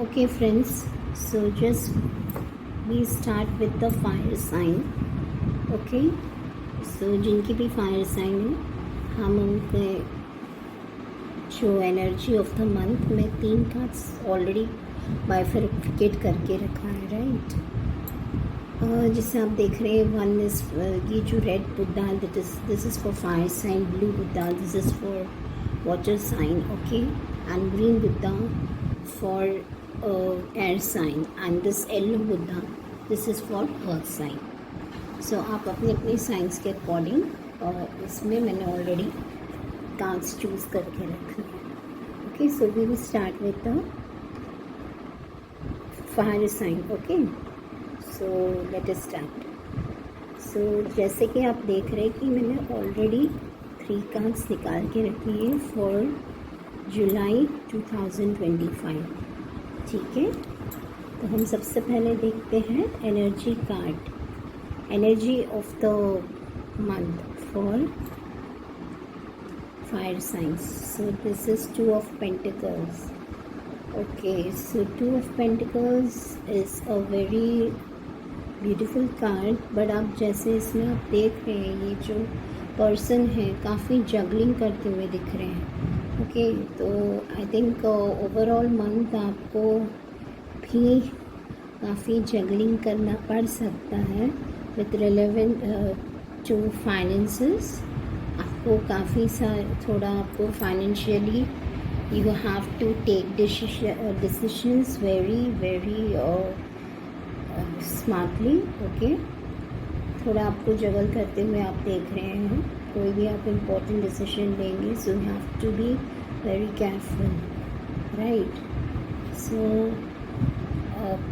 Okay friends, so just we start with the fire sign. Okay, so जिनकी भी fire sign है हम उनके जो एनर्जी ऑफ द मंथ में 3 कार्ड्स ऑलरेडी बाइफरकेट करके रखा है, राइट। जिसे आप देख रहे हैं, वन इज ये जो red Buddha, this is for fire sign, blue Buddha this is for water sign, okay, and green Buddha for air sign, and this yellow Buddha, this is for earth sign. So आप अपने अपने साइंस के according, इसमें मैंने already cards choose करके रखे हैं। Okay, so we will start with the fire sign. Okay, so let us start. So जैसे कि आप देख रहे हैं कि मैंने ऑलरेडी 3 कार्ड्स निकाल के रखी है फॉर जुलाई 2025, ठीक है। तो हम सबसे पहले देखते हैं energy card, energy of the month for fire science. So this is 2 of pentacles. Okay, so 2 of pentacles is a very beautiful card, but आप जैसे इसमें आप देख रहे हैं, ये जो पर्सन है काफ़ी जगलिंग करते हुए दिख रहे हैं। ओके, तो आई थिंक ओवरऑल मंथ आपको भी काफ़ी जगलिंग करना पड़ सकता है विथ रिलेवेंट टू फाइनेंसेस। आपको काफ़ी थोड़ा आपको financially you have to take decisions very smartly. Okay, थोड़ा आपको जगल करते हुए आप देख रहे हैं, कोई भी आप इम्पोर्टेंट डिसीजन लेंगे, so you have to be very careful, right. So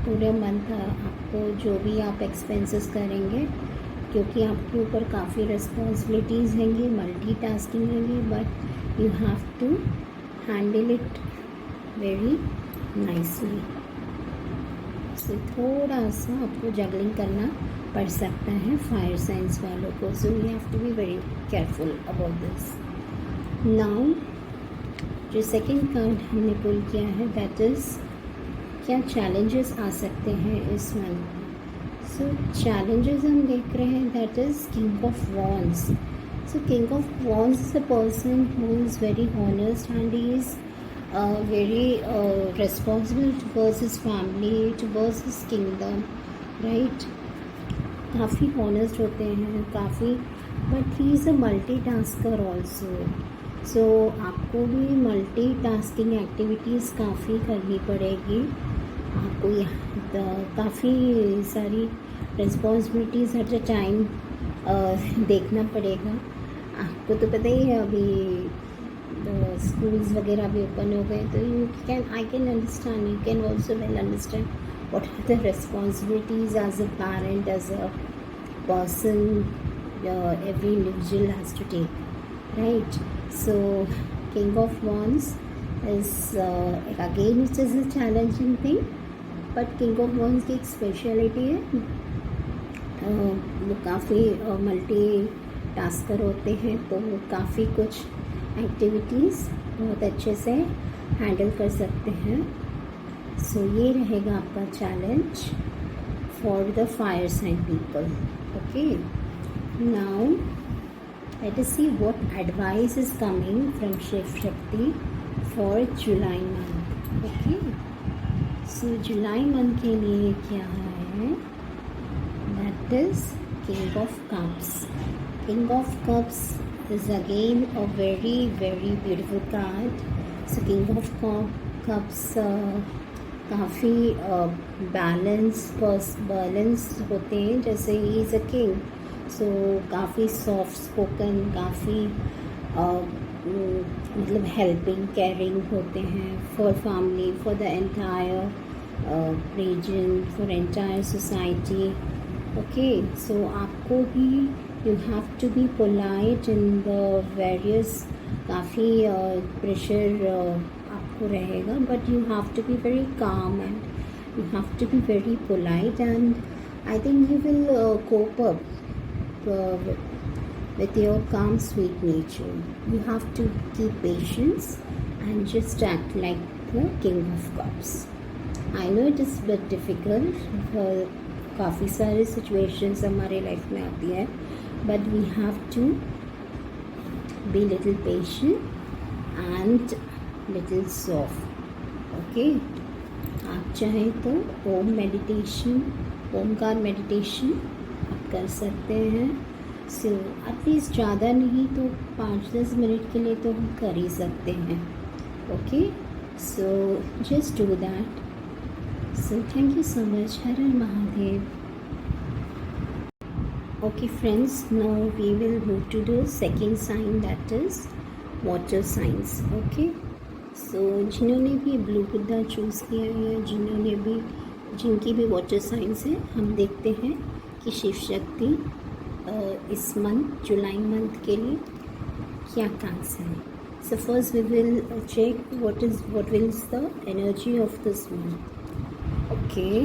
पूरे मंथ आपको जो भी आप एक्सपेंसेस करेंगे, क्योंकि आपके ऊपर काफ़ी रिस्पॉन्सिबिलिटीज़ हैंगी, मल्टीटास्किंग हैंगी, but you have to handle it very nicely. So थोड़ा सा आपको जगलिंग करना पड़ सकता है फायर साइंस वालों को, so you have to be very careful about this. Now जो सेकंड कार्ड हमने पुल किया है, दैट इज़ क्या चैलेंजेस आ सकते हैं इस मंथ। सो चैलेंजेस हम देख रहे हैं, that is king of wands. So king of wands is a person who is very honest and he is very responsible towards his family, towards his kingdom, right। काफ़ी honest होते हैं, काफ़ी, but he is a multi tasker also. So आपको भी multi tasking activities काफ़ी करनी पड़ेगी, आपको काफ़ी सारी रिस्पॉन्सिबिलिटीज़ एट अ टाइम देखना पड़ेगा। आपको तो पता ही है, अभी स्कूल्स वगैरह भी ओपन हो गए, तो I can understand, you can also well understand what are the responsibilities as a parent, as a person every individual has to take, right। So king of wands is again it is a challenging thing, but king of wands की एक speciality है, वो काफ़ी multi tasker होते हैं, तो वो काफ़ी कुछ एक्टिविटीज़ बहुत अच्छे से हैंडल कर सकते हैं। सो ये रहेगा आपका challenge for the fire sign people. Okay, now let us see what advice is coming from Shiv Shakti for July month. Okay, so July month के लिए क्या है, that is king of cups. King of cups is again a very beautiful card. So king of cups काफ़ी balance होते हैं, जैसे ही is a king, सो काफ़ी soft spoken, काफ़ी मतलब हेल्पिंग केयरिंग होते हैं for family, for the entire region, for entire society. Okay, so आपको भी you have to be polite in the various, काफ़ी प्रेशर आपको रहेगा, but you have to be very calm and you have to be very polite, and I think you will cope up with your calm sweet nature. You have to keep patience and just act like the king of cups. I know it is but difficult, काफ़ी सारे situations हमारे life में आती है, but we have to be little patient and little soft. Okay, आप चाहें तो ओम meditation, Omkar meditation आप कर सकते हैं। सो एटलीस्ट ज़्यादा नहीं तो 5-10 मिनट के लिए तो हम कर ही सकते हैं। Okay, so just do that. So thank you so much. Her her Mahadev. Okay friends, now we will move to the second sign, that is water signs. Okay, so जिन्होंने भी ब्लू बुद्धा चूज़ किया है या जिनकी भी वाटर साइंस है, हम देखते हैं कि शिव शक्ति इस मंथ जुलाई मंथ के लिए क्या कार्ड्स हैं। So first we will check what is the energy of this month. Okay,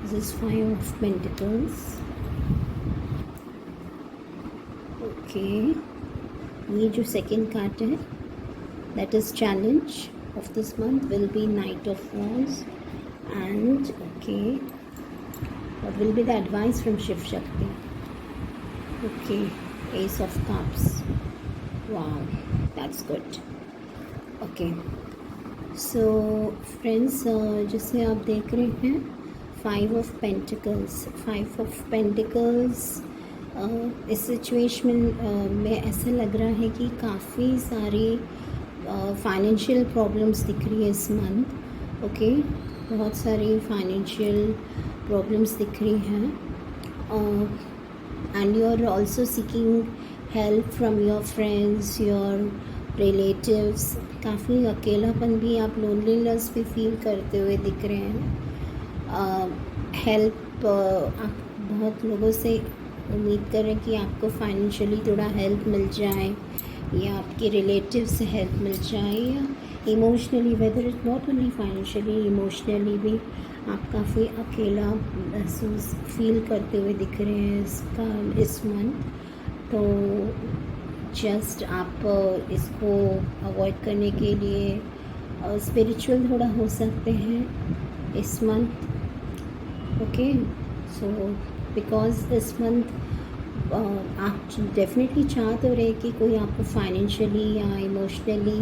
this is 5 of Pentacles. Okay, ये जो सेकेंड कार्ड है that is challenge of this month will be knight of wands and okay, what will be the advice from Shiv Shakti. Okay, ace of cups, wow that's good. Okay, so friends, जैसे आप देख रहे हैं 5 of pentacles इस situation में ऐसा लग रहा है कि काफ़ी सारी फाइनेंशियल प्रॉब्लम्स दिख रही है इस मंथ। ओके, बहुत सारी फाइनेंशियल प्रॉब्लम्स दिख रही हैं and you are also seeking help from your friends, your relatives. काफ़ी अकेलापन भी, आप लोनलीनेस भी फील करते हुए दिख रहे हैं। हेल्प आप बहुत लोगों से उम्मीद करें कि आपको फाइनेंशियली थोड़ा हेल्प मिल जाए या आपके रिलेटिव से हेल्प मिल जाए या emotionally, whether it not only financially, emotionally भी आप काफ़ी अकेला महसूस फील करते हुए दिख रहे हैं इस मंथ। तो जस्ट आप इसको अवॉइड करने के लिए स्पिरिचुअल थोड़ा हो सकते हैं इस मंथ। ओके, सो बिकॉज इस मंथ आप डेफिनेटली चाह तो रहे कि कोई आपको फाइनेंशियली या इमोशनली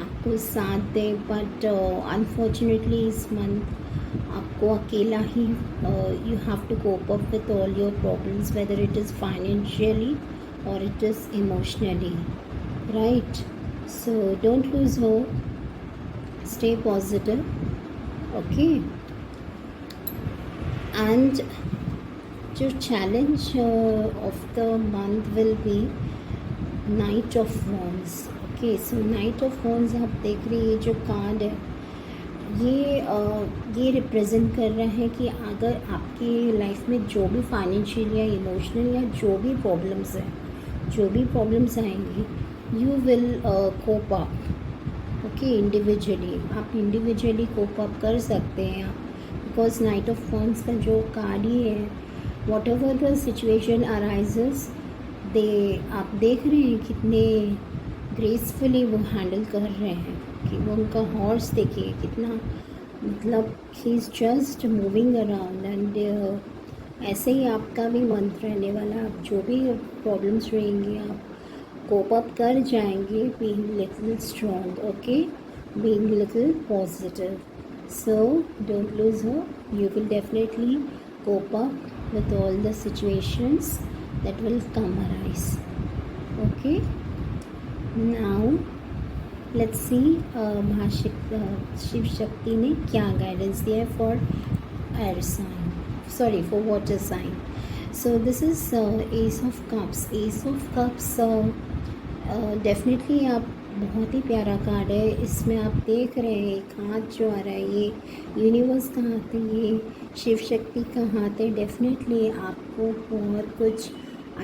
आपको साथ दे, बट अनफॉर्चुनेटली इस मंथ आपको अकेला ही you have to cope up with all your problems, whether it is financially और it is emotionally, right? So don't lose hope, stay positive. Okay, and जो challenge of the month will be knight of wands. Okay, so knight of wands आप देख रही है जो card है, ये represent कर रहा है कि अगर आपकी लाइफ में जो भी फाइनेंशियल या इमोशनल या जो भी प्रॉब्लम्स हैं, जो भी प्रॉब्लम्स आएंगी, you will cope up. Okay, individually आप इंडिविजुअली कोप अप कर सकते हैं आप, बिकॉज नाइट ऑफ वॉन्ड्स का जो कार्ड ही है, whatever the situation arises, आप देख रहे हैं कितने ग्रेसफुली वो हैंडल कर रहे हैं कि वो उनका हॉर्स देखिए कितना, मतलब he is just moving around and ऐसे ही आपका भी मंथ रहने वाला। आप जो भी प्रॉब्लम्स रहेंगी आप कोप अप कर जाएंगे, being little strong. Okay, being little positive. So don't lose hope, you will definitely cope up with all the situations that will come arise. Okay, now let's see Shiv Shakti ने क्या गाइडेंस दिया है for air sign, sorry for water sign. So this is ace of cups. Ace of cups definitely आप बहुत ही प्यारा card है। इसमें आप देख रहे हैं एक हाथ जो आ रहा है, ये यूनिवर्स का हाथ है, ये शिव शक्ति का हाथ है। डेफिनेटली आपको बहुत कुछ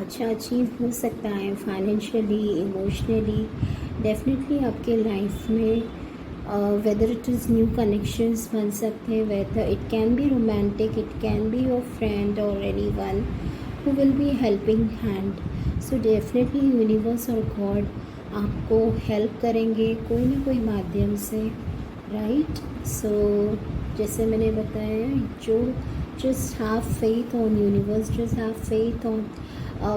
अच्छा अचीव हो सकता है फाइनेंशियली, इमोशनली। डेफिनेटली आपके लाइफ में whether it is new connections बन सकते हैं, whether it can be romantic, it can be your friend और anyone who will be helping hand. So definitely universe और गॉड आपको हेल्प करेंगे कोई ना कोई माध्यम से। राइट. सो जैसे मैंने बताया, जो just have faith on universe, just have faith on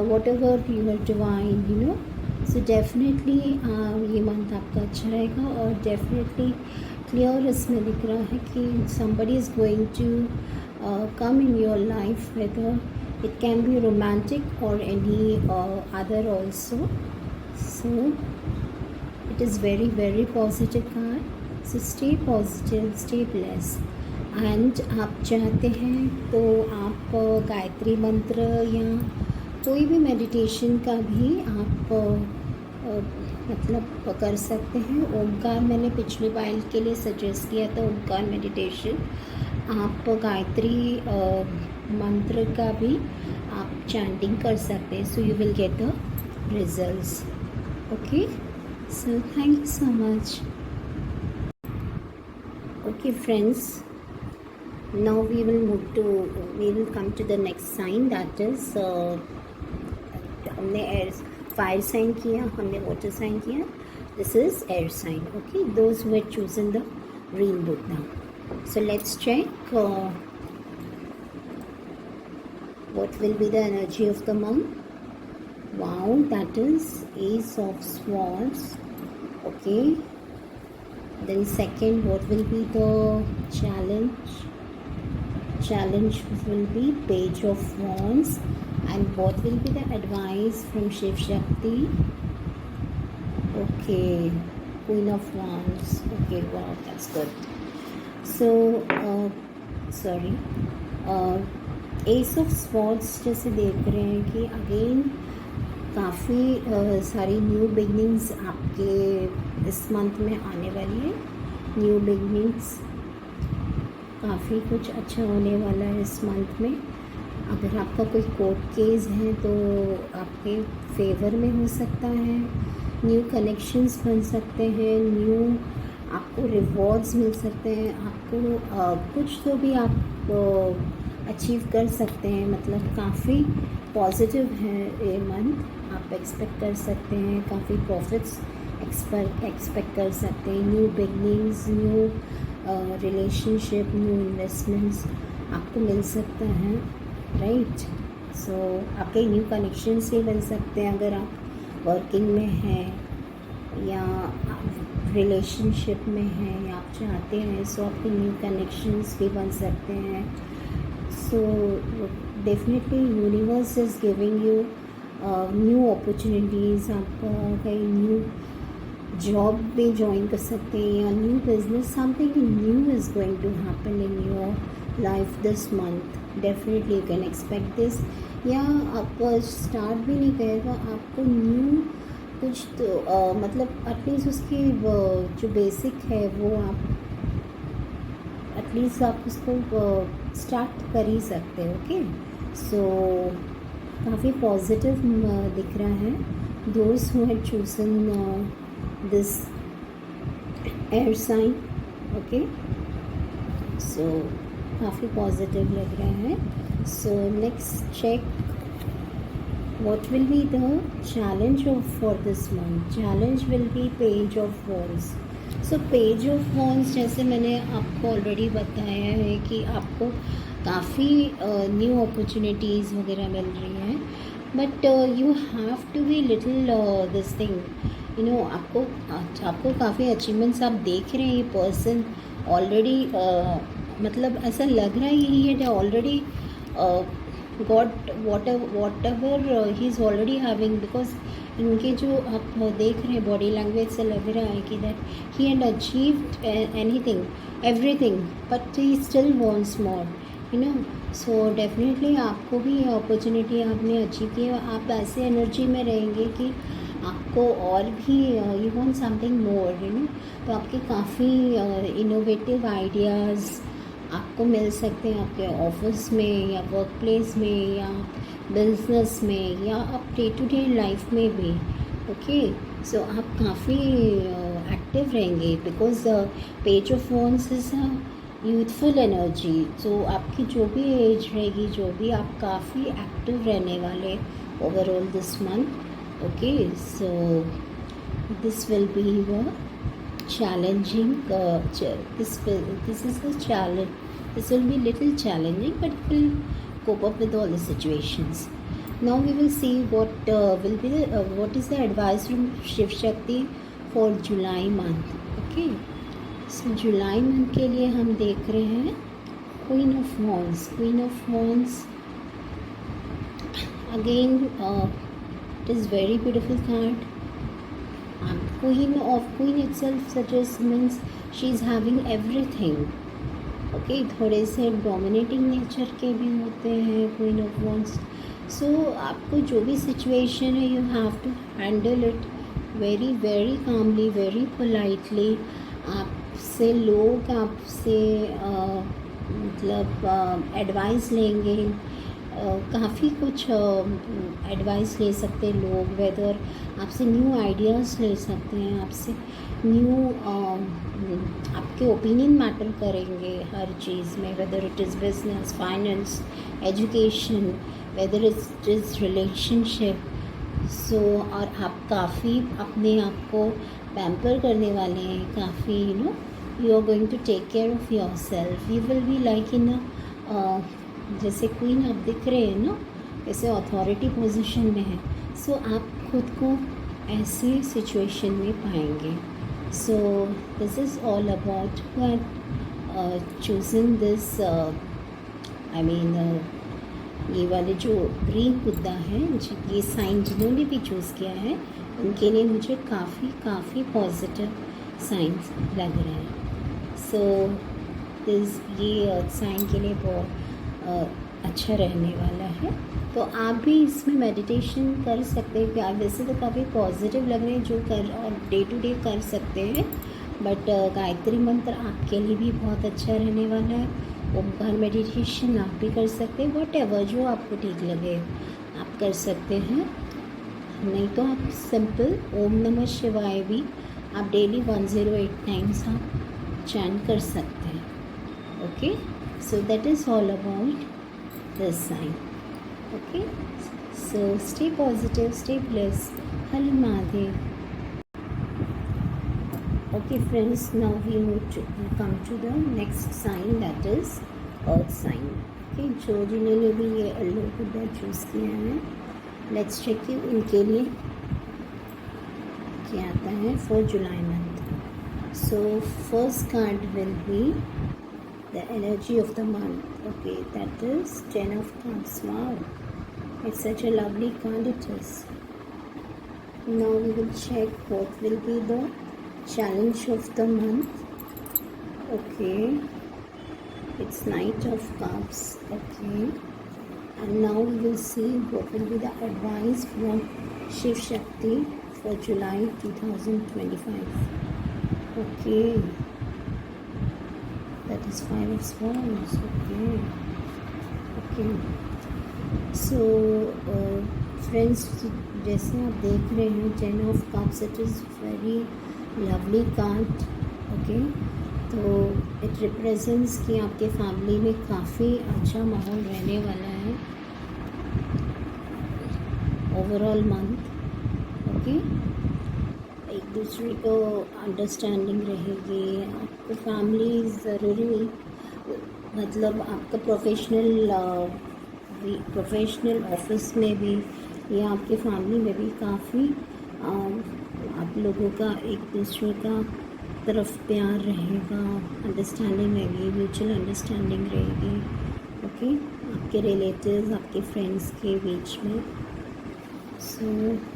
whatever you are divine, you know. So definitely ये मंथ आपका अच्छा रहेगा. और definitely क्लियर इसमें दिख रहा है कि somebody is going to come in your life, whether it can be romantic or any other also. So it is very very positive card. So stay positive, stay blessed. And आप चाहते हैं तो आप गायत्री मंत्र या कोई भी मेडिटेशन का भी आप मतलब कर सकते हैं. ओमकार मैंने पिछले बार के लिए सजेस्ट किया था, ओमकार मेडिटेशन. आप गायत्री मंत्र का भी आप चैंटिंग कर सकते हैं. So you will get the results. Okay, so thank you so much. Okay friends, now we will come to the next sign, that is हमने एयर फायर साइन किया, हमने वाटर साइन किया. This is air sign. Okay, those who have chosen the green book now. So let's check what will be the energy of the month. Wow, that is Ace of Swords. Okay, then second, what will be the challenge will be Page of Wands. And what will be the advice from Shiv Shakti? Okay, Queen of Wands. Okay, wow, that's good. So sorry, Ace of Swords जैसे देख रहे हैं कि again काफ़ी सारी new beginnings आपके इस month में आने वाली है. न्यू बिगनिंग्स, काफ़ी कुछ अच्छा होने वाला है इस मंथ में. अगर आपका कोई कोर्ट केस है तो आपके फेवर में हो सकता है. न्यू कनेक्शंस बन सकते हैं, न्यू आपको रिवॉर्ड्स मिल सकते हैं. आपको कुछ तो भी आप अचीव कर सकते हैं. मतलब काफ़ी पॉजिटिव है ये मंथ. आप एक्सपेक्ट कर सकते हैं काफ़ी प्रॉफिट्स एक्सपेक्ट कर सकते हैं. New beginnings, new relationship, new investments आपको मिल सकता है. राइट. सो आपके न्यू कनेक्शंस भी बन सकते हैं अगर आप वर्किंग में हैं या रिलेशनशिप में हैं या आप चाहते हैं. सो आपके न्यू कनेक्शंस भी बन सकते हैं. सो definitely universe is giving you new opportunities. आप कहीं न्यू जॉब भी ज्वाइन कर सकते हैं या new business. Something new is going to happen in your life this month. Definitely you can expect this. या आप स्टार्ट भी नहीं करेगा, आपको न्यू कुछ तो मतलब एटलीस्ट उसकी जो बेसिक है वो आप एटलीस्ट आप उसको स्टार्ट कर ही सकते हो. ओके, सो काफ़ी पॉजिटिव दिख रहा है. Those who have chosen this air sign. Okay, so काफ़ी पॉजिटिव लग रहा है. So next check what will be the challenge of for this month. Challenge will be Page of Wands. So Page of Wands जैसे मैंने आपको already बताया है कि आपको काफ़ी न्यू अपॉर्चुनिटीज़ वगैरह मिल रही हैं. But you have to be little this thing, you know. आपको काफ़ी अचीवमेंट्स आप देख रहे हैं. ये पर्सन ऑलरेडी मतलब ऐसा लग रहा है ही है already got what ever he is already having. Because इनके जो आप देख रहे हैं बॉडी लैंग्वेज से लग रहा है कि that he had achieved anything, everything, but he still wants more, you know. So definitely आपको भी ये अपॉर्चुनिटी आपने अचीव की है. आप ऐसे एनर्जी में रहेंगे कि आपको और भी you want something more, you know. तो आपके काफ़ी इनोवेटिव आइडियाज़ आपको मिल सकते हैं आपके ऑफिस में या वर्क प्लेस में या बिजनेस में या आप डे टू डे लाइफ में भी. ओके, सो आप काफ़ी एक्टिव रहेंगे because page of wands is youthful energy. So आपकी जो भी एज रहेगी, जो भी आप काफ़ी एक्टिव रहने वाले overall this month. Okay, so this will be your challenging this is a challenge. This will be little challenging, but it will cope up with all the situations. Now we will see what will be what is the advice from Shiv Shakti for July month. Okay, so July month के लिए हम देख रहे हैं Queen of Wands. Queen of Wands again, it is very beautiful card. Queen itself suggests means she is having everything. Okay, थोड़े से dominating nature के भी होते हैं क्वीन ऑफ वॉन्ड्स. सो आपको जो भी सिचुएशन है, you have to handle it very very calmly, very politely. आपसे लोग आपसे मतलब एडवाइस लेंगे, काफ़ी कुछ एडवाइस ले सकते हैं लोग. वेदर आपसे न्यू आइडियाज़ ले सकते हैं, आपसे न्यू आपके ओपिनियन मैटर करेंगे हर चीज़ में. Whether it is business, finance, education, whether it is relationship. So और आप काफ़ी अपने आप को पैम्पर करने वाले हैं. काफ़ी you are going to take care of your self. You will be like in जैसे क्वीन आप दिख रहे हैं ना, ऐसे अथॉरिटी पोजीशन में है. सो आप खुद को ऐसे सिचुएशन में पाएंगे. So this is all about choosing this. I mean ये वाले जो ग्रीन कुत्ता है, ये साइन जिन्होंने भी चूज़ किया है, उनके लिए मुझे काफ़ी पॉजिटिव साइंस लग रहे हैं. सो ये साइन के लिए बहुत अच्छा रहने वाला है. तो आप भी इसमें मेडिटेशन कर सकते हैं. प्यार वैसे तो काफ़ी पॉजिटिव लग रहे हैं जो कर और डे टू डे कर सकते हैं, बट गायत्री मंत्र आपके लिए भी बहुत अच्छा रहने वाला है. ओमकार मेडिटेशन आप भी कर सकते हैं. व्हाटएवर जो आपको ठीक लगे आप कर सकते हैं. नहीं तो आप सिंपल ओम नमः शिवाय भी आप डेली 108 टाइम्स आप चैंट कर सकते हैं. Okay, so that is all about this sign. Okay, so stay positive, stay blessed. Hari Mahadev. Okay friends, now we come to the next sign, that is earth sign. Okay, जो जिन्होंने भी ये yellow कुत्ता choose किया है, let's check you इनके लिए क्या आता है for July month. So first card will be the energy of the month. Okay, that is 10 of Cups. Wow, it's such a lovely card it is. Now we will check what will be the challenge of the month. Okay, it's Knight of Cups. Okay, and now we will see what will be the advice from Shiv Shakti for July 2025. Okay, that is 5 of Swords. Okay, so friends, जैसे आप देख रहे हैं 10 of Cups, it is very lovely card. Okay, तो it represents कि आपके family में काफ़ी अच्छा माहौल रहने वाला है ओवरऑल मंथ. ओके, एक दूसरे को अंडरस्टैंडिंग रहेगी. आपको फैमिली ज़रूरी, मतलब आपका प्रोफेशनल ऑफिस में भी या आपके फैमिली में भी काफ़ी आप लोगों का एक दूसरे का तरफ प्यार रहेगा, अंडरस्टैंडिंग रहेगी, म्यूचुअल अंडरस्टैंडिंग रहेगी. ओके, आपके रिलेटिव्स, आपके फ्रेंड्स के बीच में. So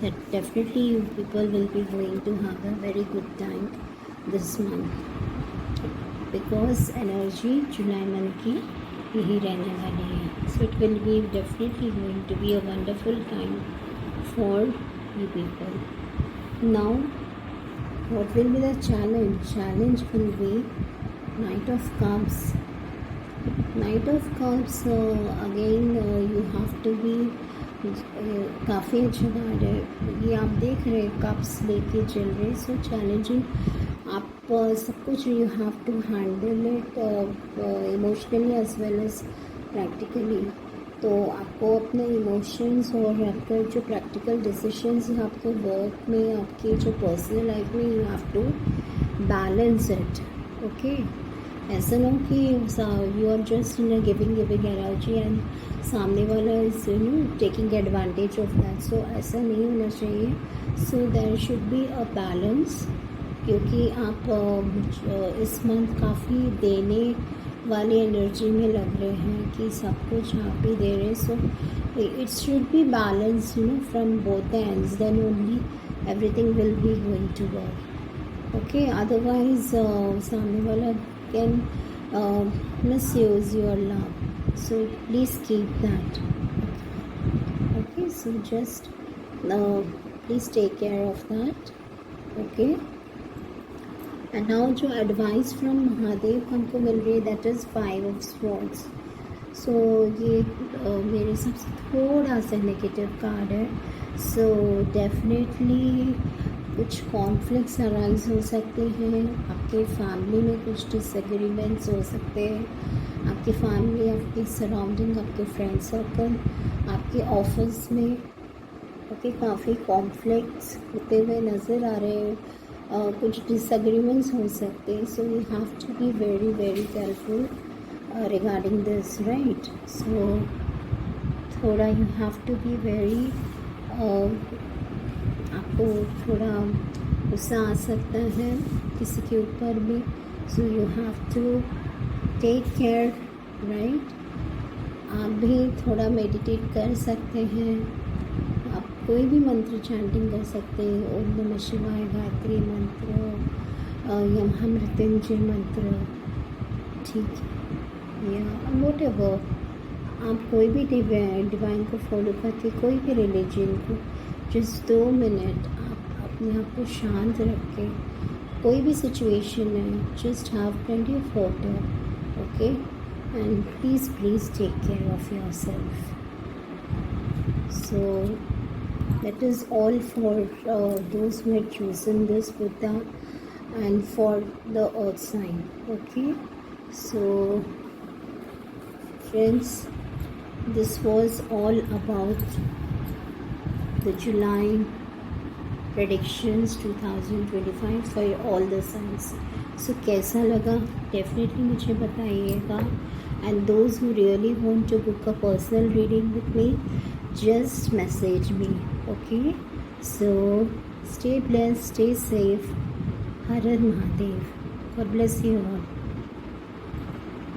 that definitely you people will be going to have a very good time this month, because energy July month की यही रहने वाली है. So it will be definitely going to be a wonderful time for you people. Now what will be the challenge? Challenge will be Knight of Cups. Knight of Cups again you have to be काफ़ी अच्छा card है. ये आप देख रहे हैं cups लेके चल रहे. सो चैलेंजिंग, आप सब कुछ you have to handle it emotionally as well as practically. तो आपको अपने इमोशंस और आपका जो प्रैक्टिकल डिसीशंस हैं आपके वर्क में, आपके जो पर्सनल लाइफ में, you have to balance it. Okay, ऐसा ना हो कि you are just in a giving energy and सामने वाला is taking advantage of that. So ऐसा नहीं होना चाहिए. So there should be a balance, क्योंकि आप इस मंथ काफ़ी देने वाली एनर्जी में लग रहे हैं कि सब कुछ आप ही दे रहे हैं. So it should be balance from both the ends, then only everything will be going to work. Okay, otherwise सामने वाला can misuse your love. So please keep that. Okay, so just please take care of that. Okay. And now जो advice from Mahadev हमको मिल रही है, that is 5 of Swords. So ये मेरे सबसे थोड़ा सा नेगेटिव कार्ड है. So definitely कुछ कॉन्फ्लिक्ट्स अराइज हो सकते हैं. आपके फैमिली में कुछ डिसएग्रीमेंट्स हो सकते हैं. आपकी फैमिली, आपकी सराउंडिंग, आपके फ्रेंड सर्कल, आपके ऑफिस में ओके काफ़ी कॉन्फ्लिक्ट्स होते हुए नज़र आ रहे हैं. कुछ डिसएग्रीमेंट्स हो सकते हैं. So you have to be very very careful regarding this, right. So थोड़ा you have to be very, आपको थोड़ा गुस्सा आ सकता है किसी के ऊपर भी. So you have to take care, right. आप भी थोड़ा मेडिटेट कर सकते हैं. आप कोई भी मंत्र चैंटिंग कर सकते हैं. ओम नमः शिवाय, गायत्री मंत्र, या महामृत्युंजय मंत्र, ठीक है, या वॉट एवर. आप कोई भी डिवाइन को फॉलो करके, कोई भी रिलीजन को, जस्ट 2 मिनट आप अपने आप को शांत रख के, कोई भी सिचुएशन है, just have plenty of water. Okay, and please take care of your self. So that is all for those who had chosen this Buddha and for the earth sign. Okay, so friends, this was all about the July predictions 2025 for all the signs. So कैसा लगा definitely मुझे बताइएगा. And those who really want to book a personal reading with me, just message me. Okay, so stay blessed, stay safe. Har Har Mahadev. God bless you all.